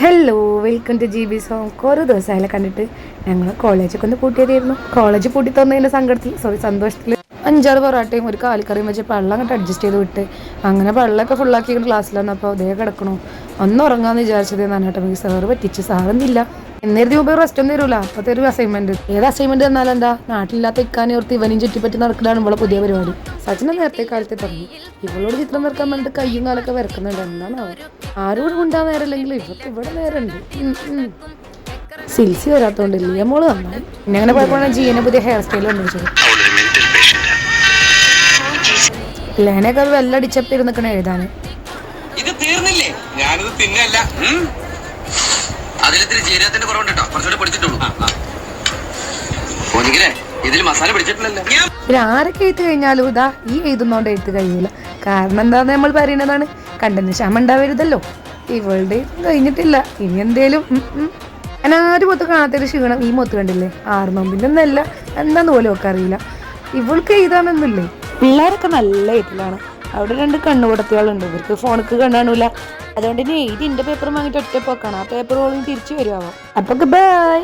Hello, welcome to GB song. കുറേ ദിവസമായാലും കണ്ടിട്ട് ഞങ്ങൾ കോളേജൊക്കെ ഒന്ന് പൂട്ടിയതായിരുന്നു. കോളേജ് പൂട്ടി തന്നതിൻ്റെ സന്തോഷത്തിൽ 5-6 പൊറാട്ടയും ഒരു കാലിക്കറിയും വെച്ച് പള്ളം അങ്ങോട്ട് അഡ്ജസ്റ്റ് ചെയ്ത് വിട്ട് അങ്ങനെ പള്ളൊക്കെ ഫുള്ളാക്കിയിട്ട് ക്ലാസ്സിൽ വന്നപ്പോൾ അതേ കിടക്കണു. ഒന്ന് ഉറങ്ങാമെന്ന് വിചാരിച്ചത് നന്നായിട്ട് സാറ് പറ്റിച്ച്. സാറൊന്നില്ല എന്നേരത്തി മുമ്പ് റെസ്റ്റ് ഒന്നും തരൂല. അപ്പോഴത്തെ ഒരു അസൈൻമെന്റ്, ഏത് അസൈൻമെന്റ് തന്നാലും എന്താ നാട്ടിലില്ലാത്ത ഇക്കാനെ ഓർത്ത് ഇവനും ചുറ്റിപ്പറ്റി നടക്കലാണ് നമ്മളെ പുതിയ പരിപാടി. സച്ചിനെ നേരത്തെ കാലത്തെ തുടങ്ങി ഇവളോട് ചിത്രം വരക്കാൻ വേണ്ടിട്ട് കയ്യും കാലൊക്കെ വരക്കുന്നുണ്ട്. എന്താണ് ആരോട് കൊണ്ടാ നേരമില്ലെങ്കിൽ ഇവർക്ക് ഇവിടെ നേരമുണ്ട്. സിൽസി വരാത്തോണ്ട് മോള് നന്നായി. പിന്നെ അങ്ങനെ പോയപ്പോഴാണ് ജീനെ പുതിയ ഹെയർ സ്റ്റൈൽ കണ്ടുപിടിച്ചത്. ലേനയൊക്കെ വെല്ലടിച്ചപ്പോ ഇരുന്നിക്കണ എഴുതാന്. ഇത് തീർന്നില്ലേ? ഞാനിത് തിന്നല്ല. അതിലിത്തിരി ജീരകത്തിന്റെ കുറവുണ്ടോ? കുറച്ചുകൂടി പിടിച്ചിട്ടുള്ളൂ. ഇതിൽ മസാല പിടിച്ചിട്ടില്ലല്ലോ. പിന്നെ ആരൊക്കെ എഴുത്ത് കഴിഞ്ഞാലും ഇതാ ഈ എഴുതുന്നോണ്ട് എഴുത്ത് കഴിയൂല. കാരണം എന്താന്ന് നമ്മൾ പറയുന്നതാണ്, കണ്ടന് ക്ഷമ ഉണ്ടാവരുതല്ലോ. ഇവളുടെ കഴിഞ്ഞിട്ടില്ല. ഇനി എന്തേലും ഞാനാരും മൊത്തം കാണാത്തൊരു ക്ഷീണം ഈ മൊത്ത് കണ്ടില്ലേ. 6 നോമ്പിന്റെ ഒന്നല്ല, എന്താന്ന് പോലും ഒക്കെ അറിയില്ല. ഇവൾക്ക് എഴുതാനൊന്നുമില്ലേ. പിള്ളേരൊക്കെ നല്ല എഴുത്തിലാണ്. അവിടെ 2 കണ്ണുകൂടത്തികളുണ്ട്. ഇവർക്ക് ഫോണിക്ക് കണ്ണാണൂല. അതുകൊണ്ട് ഇനി എഴുതി എൻ്റെ പേപ്പർ വാങ്ങിയിട്ട് ഒറ്റ പോക്കാണ്. ആ പേപ്പർ തിരിച്ചു വരുവാ. അപ്പൊ ബൈ.